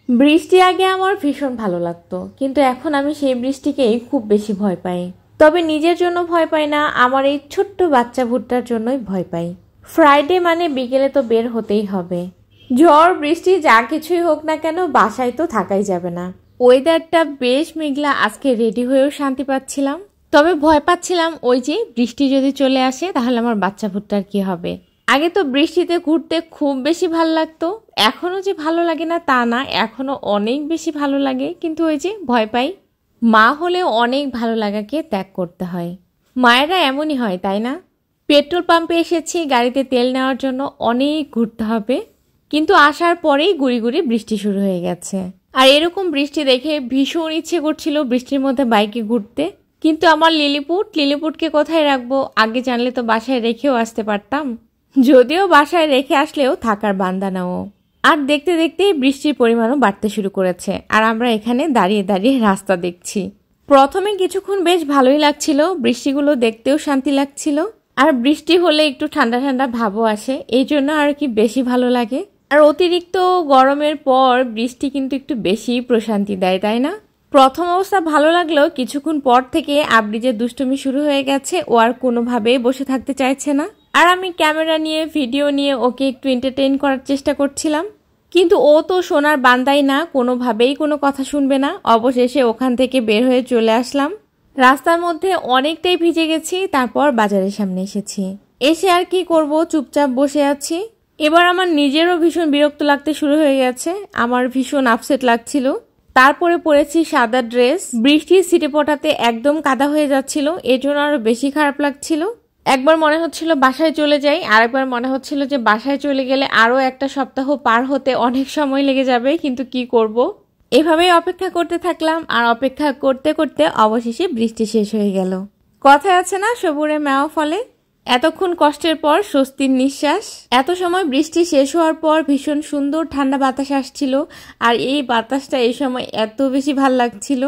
বৃষ্টি আগে আমার ভীষণ ভালো লাগতো, কিন্তু এখন আমি সেই বৃষ্টিকেই খুব বেশি ভয় পাই। তবে নিজের জন্য ভয় পাই না, আমার এই ছোট্ট বাচ্চা ভুট্টার জন্যই ভয় পাই। ফ্রাইডে মানে বিকেলে তো বের হতেই হবে। ঝড় বৃষ্টি যা কিছুই হোক না কেন, বাসায় তো থাকাই যাবে না। ওয়েদারটা বেশ মেঘলা, আজকে রেডি হয়েও শান্তি পাচ্ছিলাম। তবে ভয় পাচ্ছিলাম ওই যে বৃষ্টি যদি চলে আসে তাহলে আমার বাচ্চা ভুট্টার কি হবে। আগে তো বৃষ্টিতে ঘুরতে খুব বেশি ভালো লাগতো, এখনো যে ভালো লাগে না তা না, এখনো অনেক বেশি ভালো লাগে, কিন্তু ওই যে ভয় পাই। মা হলেও অনেক ভালো লাগাকে ত্যাগ করতে হয়। মায়েরা এমনই হয়, তাই না? পেট্রোল পাম্পে এসেছি গাড়িতে তেল নেওয়ার জন্য, অনেক ঘুরতে হবে, কিন্তু আসার পরেই গুড়ি গুড়ি বৃষ্টি শুরু হয়ে গেছে। আর এরকম বৃষ্টি দেখে ভীষণ ইচ্ছে করছিল বৃষ্টির মধ্যে বাইকে ঘুরতে, কিন্তু আমার লিলিপুটকে কোথায় রাখবো? আগে জানলে তো বাসায় রেখেও আসতে পারতাম। যদিও বাসায় রেখে আসলেও থাকার বান্দা না ও। আর দেখতে দেখতেই বৃষ্টির পরিমাণও বাড়তে শুরু করেছে, আর আমরা এখানে দাঁড়িয়ে দাঁড়িয়ে রাস্তা দেখছি। প্রথমে কিছুক্ষণ বেশ ভালোই লাগছিল, বৃষ্টিগুলো দেখতেও শান্তি লাগছিল, আর বৃষ্টি হলে একটু ঠান্ডা ঠান্ডা ভাবও আসে, এই জন্য আর কি বেশি ভালো লাগে। আর অতিরিক্ত গরমের পর বৃষ্টি কিন্তু একটু বেশি প্রশান্তি দেয়, তাই না? প্রথম অবস্থা ভালো লাগলেও কিছুক্ষণ পর থেকে আবৃজের দুষ্টুমি শুরু হয়ে গেছে, ও আর কোনোভাবেই বসে থাকতে চাইছে না। আর আমি ক্যামেরা নিয়ে ভিডিও নিয়ে ওকে একটু এন্টারটেইন করার চেষ্টা করছিলাম, কিন্তু ও তো সোনার বান্দাই না, কোনোভাবেই কোনো কথা শুনবে না। অবশেষে ওখান থেকে বের হয়ে চলে আসলাম। রাস্তার মধ্যে অনেকটাই ভিজে গেছি, তারপর বাজারের সামনে এসেছি। এসে আর কি করব, চুপচাপ বসে আছি। এবার আমার নিজেরও ভীষণ বিরক্ত লাগতে শুরু হয়ে গেছে, আমার ভীষণ আপসেট লাগছিল। তারপরে পরেছি সাদা ড্রেস, বৃষ্টির ছিটে পটাতে একদম কাদা হয়ে যাচ্ছিল, এজন্য আরো বেশি খারাপ লাগছিল। একবার মনে হচ্ছিল বাসায় চলে যাই, আরেকবার মনে হচ্ছিল যে বাসায় চলে গেলে আরো একটা সপ্তাহ পার হতে অনেক সময় লেগে যাবে, কিন্তু কি করব। এভাবেই অপেক্ষা করতে থাকলাম, আর অপেক্ষা করতে করতে অবশেষে বৃষ্টি শেষ হয়ে গেল। কথায় আছে না, সবুরে মেওয়া ফলে। এতক্ষণ কষ্টের পর স্বস্তির নিঃশ্বাস। এত সময় বৃষ্টি শেষ হওয়ার পর ভীষণ সুন্দর ঠান্ডা বাতাস আসছিল, আর এই বাতাসটা এই সময় এত বেশি ভাল লাগছিল।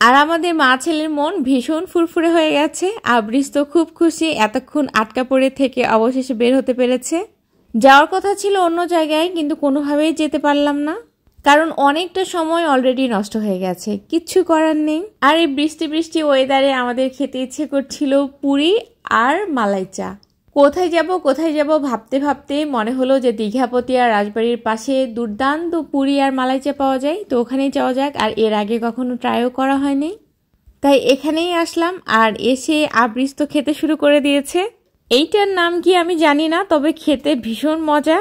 আর আমাদের মা ছেলের মন ভীষণ ফুরফুরে হয়ে গেছে। আবৃজ তো খুব খুশি, এতক্ষণ আটকা পড়ে থেকে অবশেষে বের হতে পেরেছে। যাওয়ার কথা ছিল অন্য জায়গায়, কিন্তু কোনোভাবেই যেতে পারলাম না, কারণ অনেকটা সময় অলরেডি নষ্ট হয়ে গেছে, কিচ্ছু করার নেই। আর এই বৃষ্টি বৃষ্টি ওয়েদারে আমাদের খেতে ইচ্ছে করছিল পুরি আর মালাই চা। কোথায় যাব ভাবতে ভাবতে মনে হলো যে দীঘাপতি আর রাজবাড়ির পাশে দুর্দান্ত পুরি আর মালাই চা পাওয়া যায়, তো ওখানেই যাওয়া যাক। আর এর আগে কখনো ট্রাইও করা হয়নি, তাই এখানেই আসলাম। আর এসে আবৃজ তো খেতে শুরু করে দিয়েছে। এইটার নাম কি আমি জানি না, তবে খেতে ভীষণ মজা।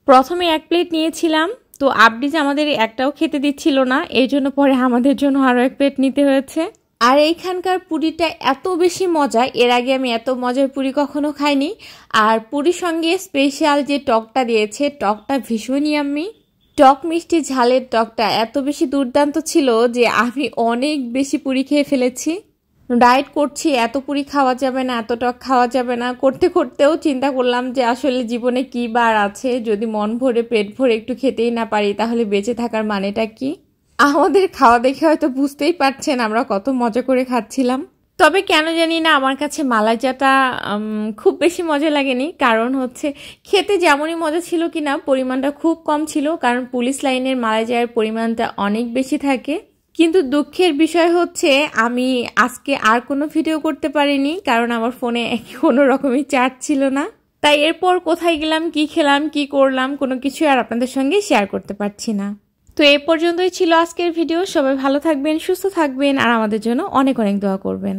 প্রথমে 1 প্লেট নিয়েছিলাম, তো আবৃজ আমাদের একটাও খেতে দিচ্ছিল না, এই জন্য পরে আমাদের জন্য আরো 1 প্লেট নিতে হয়েছে। আর এইখানকার পুরিটা এত বেশি মজা, এর আগে আমি এত মজার পুরি কখনো খাইনি। আর পুরির সঙ্গে স্পেশাল যে টকটা দিয়েছে, টকটা ভীষণ ইয়াম্মি। টক মিষ্টি ঝালের টকটা এত বেশি দুর্দান্ত ছিল যে আমি অনেক বেশি পুরি খেয়ে ফেলেছি। ডায়েট করছি, এত পুরি খাওয়া যাবে না, এত টক খাওয়া যাবে না, করতে করতেও চিন্তা করলাম যে আসলে জীবনে কি বার আছে, যদি মন ভরে পেট ভরে একটু খেতেই না পারি তাহলে বেঁচে থাকার মানেটা কি। আমাদের খাওয়া দেখে হয়তো বুঝতেই পারছেন আমরা কত মজা করে খাচ্ছিলাম। তবে কেন জানি না আমার কাছে মালাই চাটা খুব বেশি মজা লাগেনি, কারণ হচ্ছে খেতে যেমনই মজা ছিল কিনা পরিমাণটা খুব কম ছিল, কারণ পুলিশ লাইনের মালাই চায়ের পরিমাণটা অনেক বেশি থাকে। কিন্তু দুঃখের বিষয় হচ্ছে আমি আজকে আর কোনো ভিডিও করতে পারিনি, কারণ আমার ফোনে কোনো রকমই চার্জ ছিল না। তাই এরপর কোথায় গেলাম, কি খেলাম, কি করলাম, কোনো কিছু আর আপনাদের সঙ্গে শেয়ার করতে পারছি না। তো এই পর্যন্তই ছিল আজকের ভিডিও। সবাই ভালো থাকবেন, সুস্থ থাকবেন, আর আমাদের জন্য অনেক অনেক দোয়া করবেন।